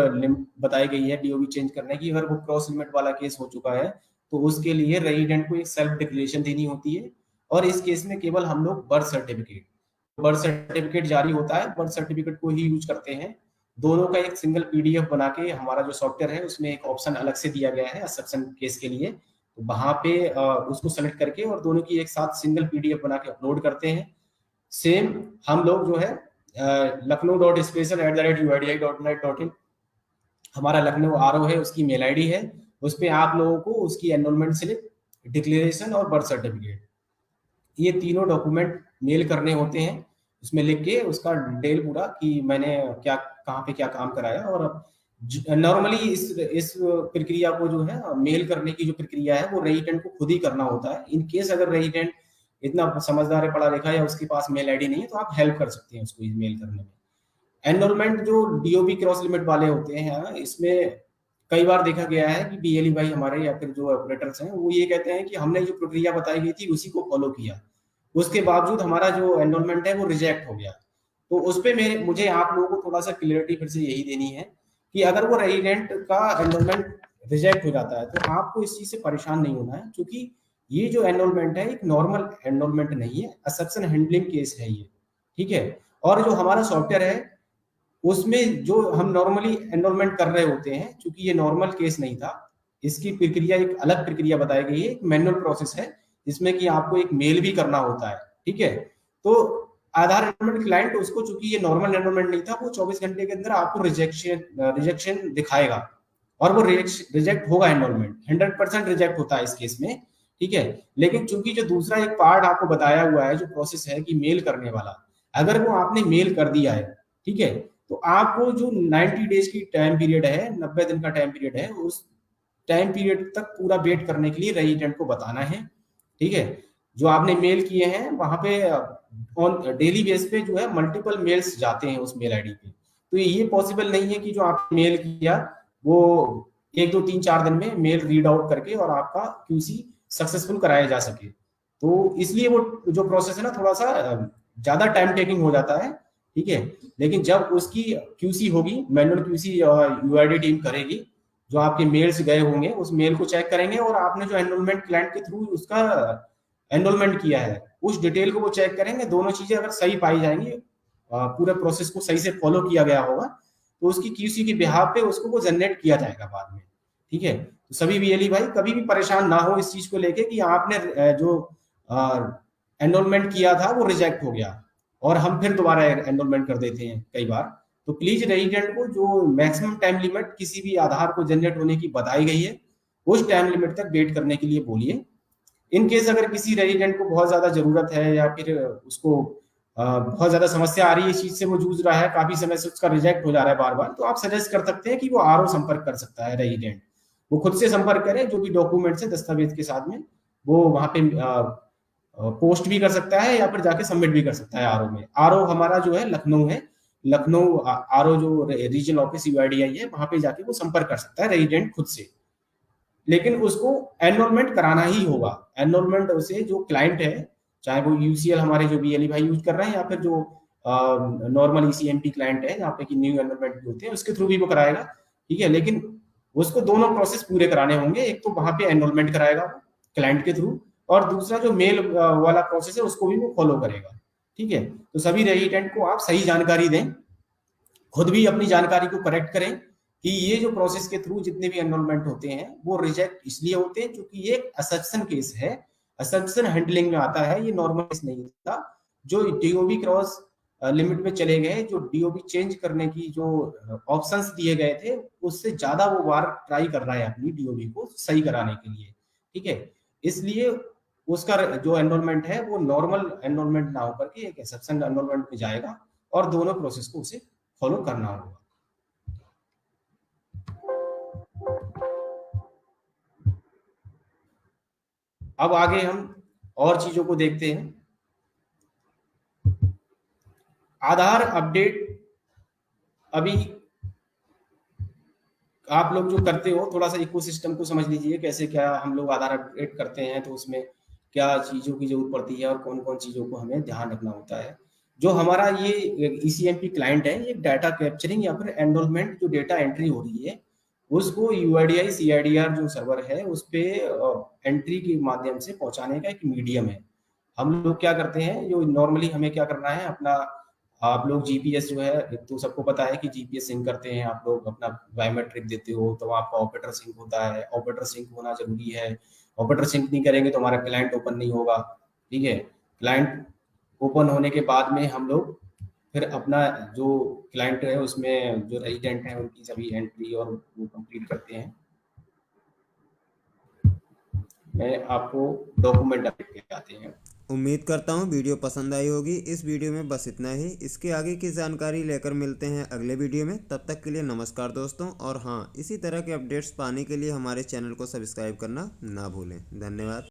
बताई गई है डीओबी चेंज करने की, अगर वो क्रॉस लिमिट वाला केस हो चुका है तो उसके लिए रेजिडेंट को एक सेल्फ डिक्लेरेशन देनी होती है, और इस केस में केवल हम लोग बर्थ सर्टिफिकेट जारी होता है, बर्थ सर्टिफिकेट को ही यूज करते हैं। दोनों का एक सिंगल पीडीएफ बना के हमारा जो सॉफ्टवेयर है उसमें एक ऑप्शन अलग से दिया गया है एक्सेप्शन केस के लिए, तो वहां पे उसको सेलेक्ट करके और दोनों की एक साथ सिंगल पीडीएफ बना के अपलोड करते हैं। सेम हम लोग जो है lakhnau.special@uidi.net.in हमारा लखनऊ आरओ है, उसकी मेल आईडी है, उस पर आप लोगों को उसकी एनरोलमेंट स्लिप, डिक्लेरेशन और बर्थ सर्टिफिकेट, ये तीनों डॉक्यूमेंट मेल करने होते हैं। उसमें लिख के उसका डिटेल पूरा कि मैंने क्या, कहाँ पे क्या काम कराया। और नॉर्मली इस प्रक्रिया को जो है मेल करने की जो प्रक्रिया है वो रेजिडेंट को खुद ही करना होता है। इन केस अगर रेजिडेंट इतना समझदार है, पढ़ा लिखा है, या उसके पास मेल आईडी नहीं है, तो आप हेल्प कर सकते हैं उसको मेल करने में। एनरोलमेंट जो डीओबी क्रॉस लिमिट वाले होते हैं, इसमें कई बार देखा गया है कि बीएलई भाई हमारे या फिर जो ऑपरेटर्स हैं वो ये कहते हैं कि हमने जो प्रक्रिया बताई गई थी उसी को फॉलो किया, उसके बावजूद हमारा जो एनरोलमेंट है वो रिजेक्ट हो गया। तो उस पर मुझे आप लोगों को थोड़ा सा क्लियरिटी फिर से यही देनी है कि अगर वो रेजिडेंट का एनरोलमेंट रिजेक्ट हो जाता है तो आपको इस चीज से परेशान नहीं होना है, क्योंकि ये जो एनरोलमेंट है एक नॉर्मल एनरोलमेंट नहीं है, एक्सेप्शन हैंडलिंग केस है ये। ठीक है, और जो हमारा सॉफ्टवेयर है उसमें जो हम नॉर्मली एनरोलमेंट कर रहे होते हैं, क्योंकि ये नॉर्मल केस नहीं था, इसकी प्रक्रिया एक अलग प्रक्रिया बताई गई है, एक मैनुअल प्रोसेस है जिसमें कि आपको एक मेल भी करना होता है। ठीक है, तो आधार एनरोलमेंट क्लाइंट उसको, चूंकि ये नॉर्मल एनरोलमेंट नहीं था, वो 24 घंटे के अंदर आपको रिजेक्शन दिखाएगा और वो रिजेक्ट होगा, एनरोलमेंट 100% रिजेक्ट होता है इस केस में। ठीक है, लेकिन चूंकि जो दूसरा एक पार्ट आपको बताया हुआ है, जो प्रोसेस है कि मेल करने वाला, अगर वो आपने मेल कर दिया है, ठीक है, तो आपको जो 90 डेज की टाइम पीरियड है, 90 दिन का टाइम पीरियड है, उस टाइम पीरियड तक पूरा वेट करने के लिए रेजिडेंट को बताना है। ठीक है, जो आपने मेल किए हैं वहां पे ऑन डेली बेस पे जो है मल्टीपल मेल्स जाते हैं उस मेल आईडी पे, तो ये पॉसिबल नहीं है कि जो आपने मेल किया वो 1 2 3 4 दिन में मेल रीड आउट करके और आपका क्यूसी सक्सेसफुल कराया जा सके। तो इसलिए वो जो प्रोसेस है ना थोड़ा सा ज्यादा टाइम टेकिंग हो जाता है, ठीक है। लेकिन जब उसकी क्यूसी होगी, मैनुअल क्यूसी यूआईडी टीम करेगी, जो आपके मेल्स गए होंगे उस मेल को चेक करेंगे और आपने जो एनरोलमेंट क्लाइंट के थ्रू उसका एनरोलमेंट किया है उस डिटेल को वो चेक करेंगे। दोनों चीजें अगर सही पाई जाएंगी, पूरे प्रोसेस को सही से फॉलो किया गया होगा, तो उसकी क्यूसी के बिहाफ पे उसको वो जनरेट किया जाएगा बाद में, ठीक है। तो सभी वीएलई भाई कभी भी परेशान ना हो इस चीज को लेके कि आपने जो एनरोलमेंट किया था वो रिजेक्ट हो गया और हम फिर दोबारा एनरोलमेंट कर देते हैं कई बार। तो प्लीज रेजिडेंट को जो मैक्सिमम टाइम लिमिट किसी भी आधार को जनरेट होने की बताई गई है उस टाइम लिमिट तक वेट करने के लिए बोलिए। इन केस अगर किसी रेजिडेंट को बहुत ज्यादा जरूरत है या फिर उसको बहुत ज्यादा समस्या आ रही है इस चीज से, वो जूझ रहा है काफी समय से, उसका रिजेक्ट हो जा रहा है बार बार, तो आप सजेस्ट कर सकते हैं कि वो आरओ संपर्क कर सकता है रेजिडेंट। वो खुद से संपर्क करें, जो भी डॉक्यूमेंट्स है दस्तावेज के साथ में वो वहां पे पोस्ट भी कर सकता है या फिर जाके सबमिट भी कर सकता है आरओ में। आरओ हमारा जो है लखनऊ है, लखनऊ आरओ जो रीजनल ऑफिस यूआईडीआई है वहां पे जाके वो संपर्क कर सकता है रेजिडेंट खुद से। लेकिन उसको एनरोलमेंट कराना ही होगा। एनरोलमेंट उसे जो क्लाइंट है, चाहे वो यूसीएल हमारे जो बीएलई भाई यूज कर रहे हैं या फिर जो नॉर्मल ईसीएमपी क्लाइंट है जहाँ पे कि न्यू एनरोलमेंट भी होते हैं, उसके थ्रू भी वो कराएगा, ठीक है। लेकिन उसको दोनों प्रोसेस पूरे कराने होंगे, एक तो वहां पे एनरोलमेंट कराएगा क्लाइंट के थ्रू, और दूसरा जो मेल वाला प्रोसेस है उसको भी वो फॉलो करेगा, ठीक है। तो सभी रेजिडेंट को आप सही जानकारी दें, खुद भी अपनी जानकारी को करेक्ट करें कि ये जो प्रोसेस के थ्रू जितने भी एनरोलमेंट होते हैं वो रिजेक्ट इसलिए होते हैं क्योंकि ये एक असम्पशन केस है, असम्पशन हैंडलिंग में आता है, ये नॉर्मल केस नहीं होता। जो डीओबी क्रॉस लिमिट में चले गए, जो डीओबी चेंज करने की जो ऑप्शंस दिए गए थे उससे ज्यादा वो बार ट्राई कर रहा है अपनी डीओबी को सही कराने के लिए, ठीक है। इसलिए उसका जो एनरोलमेंट है वो नॉर्मल एनरोलमेंट ना होकर के एक एक्सेप्शन एनरोलमेंट में जाएगा और दोनों प्रोसेस को उसे फॉलो करना होगा। अब आगे हम और चीजों को देखते हैं। आधार अपडेट अभी आप लोग जो करते हो थोड़ा सा इकोसिस्टम को समझ लीजिए, कैसे क्या हम लोग आधार अपडेट करते हैं, तो उसमें क्या चीजों की जरूरत पड़ती है और कौन कौन चीजों को हमें ध्यान रखना होता है। जो हमारा ये ईसीएमपी क्लाइंट है, ये डाटा कैप्चरिंग या फिर एनरोलमेंट जो डेटा एंट्री हो रही है उसको यूआईडीआई सीआईडीआर जो सर्वर है उस पे एंट्री के माध्यम से पहुंचाने का एक मीडियम है। हम लोग क्या करते हैं, जो नॉर्मली हमें क्या करना है, अपना आप लोग जीपीएस जो है, एक तो सबको पता है कि जीपीएस सिंक करते हैं आप लोग, अपना बायोमेट्रिक देते हो तो आपका ऑपरेटर सिंक होता है, ऑपरेटर सिंक होना जरूरी है। ऑपरेटर सिंक नहीं करेंगे तो हमारा क्लाइंट ओपन नहीं होगा, ठीक है। क्लाइंट ओपन होने के बाद में हम लोग फिर अपना जो क्लाइंट है उसमें जो रेजिडेंट है उनकी सभी एंट्री और वो कंप्लीट करते हैं। मैं आपको डॉक्यूमेंट अपडेट के आते हैं। उम्मीद करता हूँ वीडियो पसंद आई होगी। इस वीडियो में बस इतना ही। इसके आगे की जानकारी लेकर मिलते हैं अगले वीडियो में। तब तक के लिए नमस्कार दोस्तों। और हाँ, इसी तरह के अपडेट्स पाने के लिए हमारे चैनल को सब्सक्राइब करना ना भूलें। धन्यवाद।